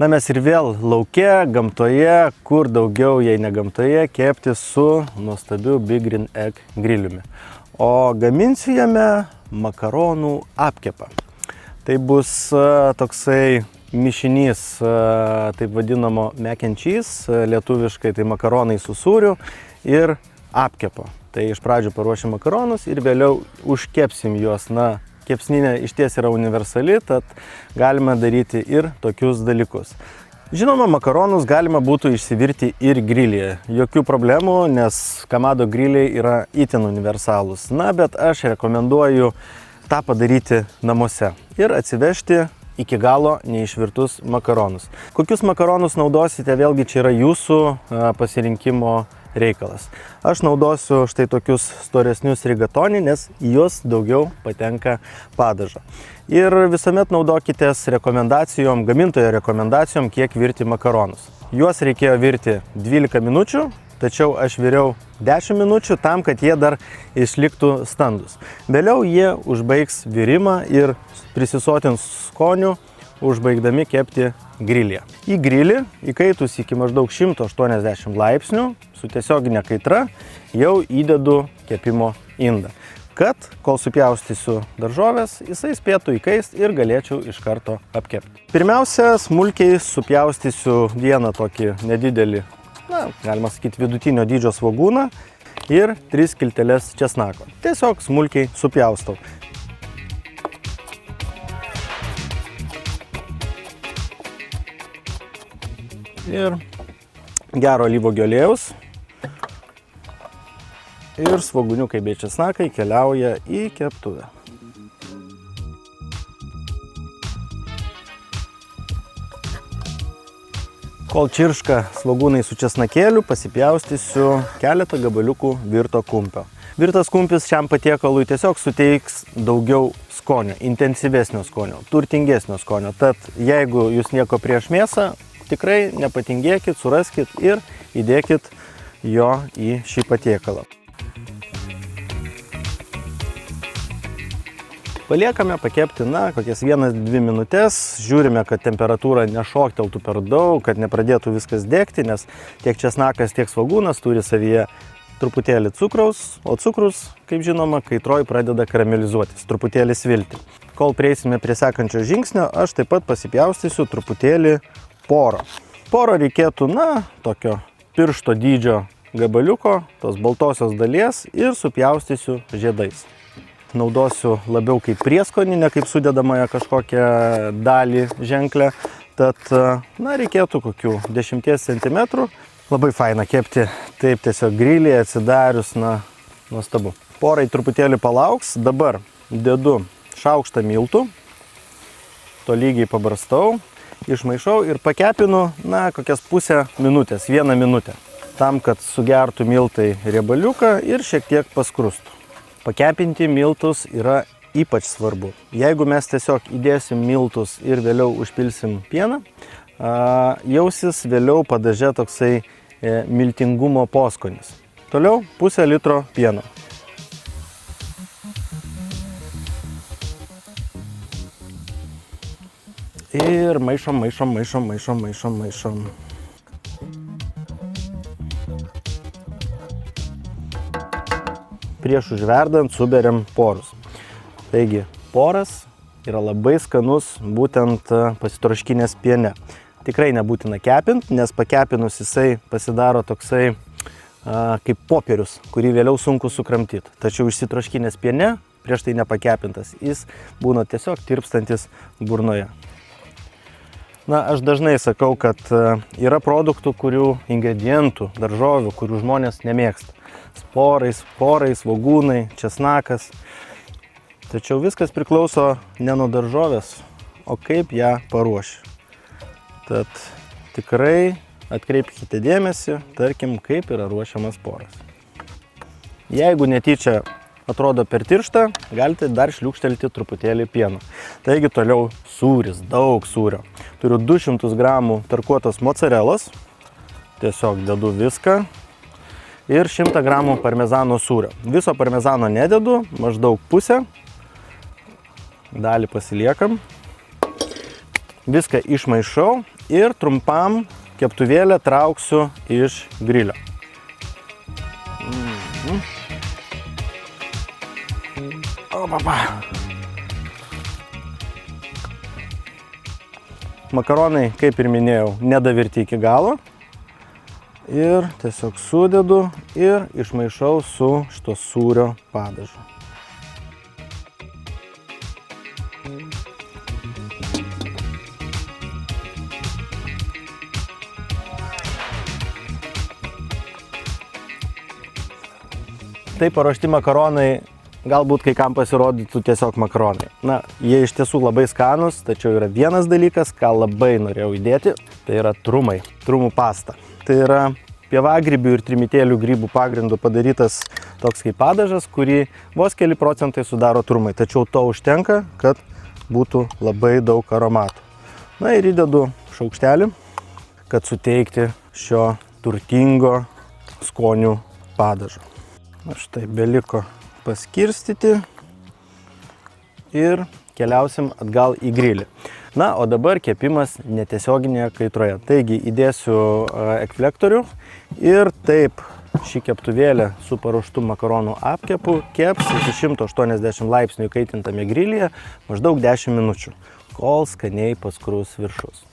Na, mes ir vėl lauke, gamtoje, kur daugiau, jei ne gamtoje, kepti su nuostabiu Big Green Egg griliumi. O gaminsiu jame makaronų apkepą. Tai bus toksai mišinys, taip vadinamo mac and cheese, lietuviškai tai makaronai su sūriu ir apkepo. Tai iš pradžių paruošim makaronus ir vėliau užkepsim juos. Na, kepsninė išties yra universali, tad galima daryti ir tokius dalykus. Žinoma, makaronus galima būtų išsivirti ir grilyje. Jokių problemų, nes Kamado griliai yra itin universalūs. Na, bet aš rekomenduoju tą padaryti namuose ir atsivežti iki galo neišvirtus makaronus. Kokius makaronus naudosite, vėlgi čia yra jūsų pasirinkimo reikalas. Aš naudosiu štai tokius storesnius rigatoni, nes į juos daugiau patenka padažo. Ir visuomet naudokitės rekomendacijom, gamintojo rekomendacijom, kiek virti makaronus. Juos reikėjo virti 12 minučių, tačiau aš viriau 10 minučių tam, kad jie dar išliktų standus. Vėliau jie užbaigs virimą ir prisisotins skonių, užbaigdami kepti grilyje. Į grilį įkaitus iki maždaug 180 laipsnių su tiesioginė kaitra jau įdedu kepimo indą, kad kol supjaustysiu daržovės, jisai spėtų įkaist ir galėčiau iš karto apkepti. Pirmiausia, smulkiai supjaustysiu vieną tokį nedidelį, na, galima sakyti, vidutinio dydžio svogūną ir 3 skilteles česnako. Tiesiog smulkiai supjaustau. Ir gero alyvuogių aliejaus ir svogūniukai bei česnakai keliauja į keptuvę. Kol čirška svogūnai su česnakėliu, pasipjaustysiu keletą gabaliukų virto kumpio. Virtas kumpis šiam patiekalui tiesiog suteiks daugiau skonio, intensyvesnio skonio, turtingesnio skonio. Tad jeigu jūs nieko prieš mėsą, tikrai nepatingėkit, suraskit ir įdėkit jo į šį patiekalą. Paliekame pakepti, na, kokias 1-2 minutės. Žiūrime, kad temperatūra nešokteltų per daug, kad nepradėtų viskas degti, nes tiek česnakas, tiek svogūnas turi savyje truputėlį cukraus, o cukrus, kaip žinoma, kaitroj pradeda karamelizuotis, truputėlį svilti. Kol prieisime prie sekančio žingsnio, aš taip pat pasipjaustysiu truputėlį poro. Poro reikėtų, na, tokio piršto dydžio gabaliuko, tos baltosios dalies ir supjaustysiu žiedais. Naudosiu labiau kaip prieskonį, ne kaip sudedamąją kažkokią dalį ženklę. Tad, na, reikėtų kokių 10 cm. Labai faina kepti taip tiesiog grilyje atsidarius, na, nuostabu. Porai truputėlį palauks. Dabar dedu šaukštą miltų, tolygiai pabarstau, išmaišau ir pakepinu, na, kokias pusę minutės, 1 minutę, tam, kad sugertų miltai riebaliuką ir šiek tiek paskrustų. Pakepinti miltus yra ypač svarbu. Jeigu mes tiesiog įdėsim miltus ir vėliau užpilsim pieną, jausis vėliau padaže toksai miltingumo poskonis. Toliau pusę litro pieno. Ir maišom. Prieš užverdant suberiam porus. Taigi, poras yra labai skanus būtent pasitroškinės piene. Tikrai nebūtina kepint, nes pakepinus jisai pasidaro toksai kaip popierius, kurį vėliau sunku sukramtyti. Tačiau išsitroškinės piene, prieš tai nepakepintas, jis būna tiesiog tirpstantis burnoje. Na, aš dažnai sakau, kad yra produktų, kurių ingredientų, daržovių, kurių žmonės nemėgsta. Sporai, svogūnai, česnakas. Tačiau viskas priklauso ne nuo daržovės, o kaip ją paruoši. Tad tikrai atkreipkite dėmesį, tarkim, kaip yra ruošiamas poras. Jeigu netyčia atrodo per tirštą, galite dar šliūkštelti truputėlį pieno. Taigi toliau sūris, daug sūrio. Turiu 200 gramų tarkuotos mocarelos, tiesiog dedu viską. Ir 100 gramų parmezano sūrio. Viso parmezano nededu, maždaug pusę. Dalį pasiliekam. viską išmaišau ir trumpam keptuvėlę trauksiu iš grilio. Makaronai, kaip ir minėjau, nedavirti iki galo. Ir tiesiog sudedu ir išmaišau su šito sūrio padažu. Taip paruošti makaronai galbūt kai kam pasirodytų tiesiog makaronai. Na, jie iš tiesų labai skanūs, tačiau yra vienas dalykas, ką labai norėjau įdėti, tai yra trumai, trumų pasta. Tai yra pievagrybių ir trimitėlių grybų pagrindu padarytas toks kaip padažas, kurį vos keli procentai sudaro trumai, tačiau to užtenka, kad būtų labai daug aromatų. Na ir įdedu šaukštelį, kad suteikti šio turtingo skonių padažo. Na štai beliko paskirstyti ir keliausim atgal į grilį. Na, o dabar kepimas netiesioginėje kaitroje. Taigi įdėsiu ekflektorių ir taip šį keptuvėlę su paruoštu makaronų apkepu keps iki 180 laipsnių įkaitintame grilyje maždaug 10 minučių, kol skaniai paskrus viršus.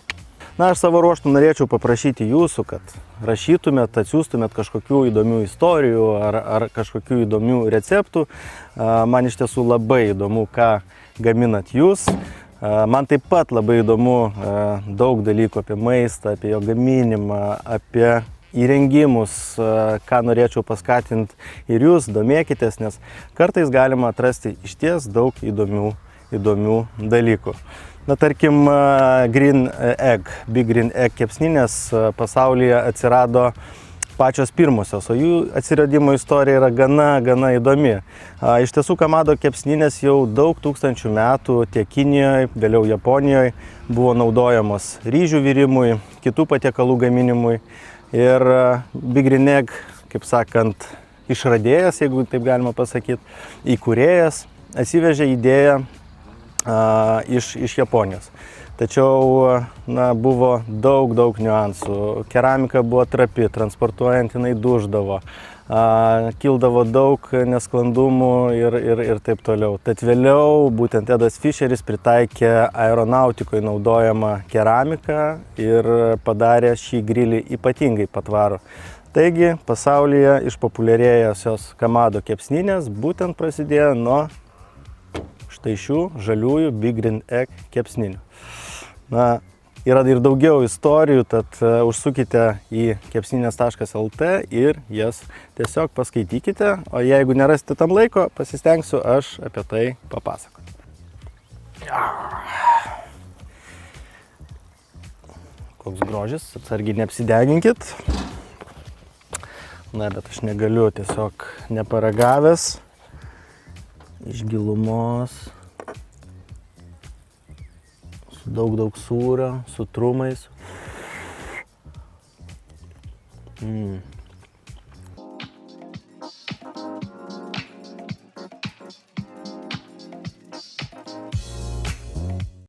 Na, aš savo ruoštų norėčiau paprašyti jūsų, kad rašytumėt, atsiųstumėt kažkokių įdomių istorijų ar kažkokių įdomių receptų. Man iš tiesų labai įdomu, ką gaminat jūs. Man taip pat labai įdomu daug dalykų apie maistą, apie jo gaminimą, apie įrengimus, ką norėčiau paskatinti ir jūs, domėkitės, nes kartais galima atrasti išties daug įdomių dalykų. Na, tarkim, Big Green Egg kepsninės pasaulyje atsirado pačios pirmosios, o jų atsiradimo istorija yra gana įdomi. Iš tiesų, kamado kepsninės jau daug tūkstančių metų tiek Kinijoje, vėliau Japonijoje buvo naudojamos ryžių virimui, kitų patiekalų gaminimui. Ir Big Green Egg, kaip sakant, išradėjas, jeigu taip galima pasakyti, įkūrėjas, atsivežė idėją iš Japonijos. Tačiau buvo daug niuansų. Keramika buvo trapi, transportuojant jinai duždavo, kildavo daug nesklandumų ir taip toliau. Tad vėliau būtent Edas Fischeris pritaikė aeronautikoje naudojamą keramiką ir padarė šį grilį ypatingai patvarų. Taigi pasaulyje išpopuliarėjusios kamado kepsninės būtent prasidėjo nuo štai šių žaliųjų Big Green Egg kepsninių. Na, yra ir daugiau istorijų, tad užsukite į kepsninės.lt ir jas tiesiog paskaitykite, o jeigu nerasite tam laiko, pasistengsiu aš apie tai papasakoti. Koks grožis, atsargiai neapsideginkit. Na, bet aš negaliu tiesiog neparagavęs. Iš gilumos, su daug sūrio, su trumais.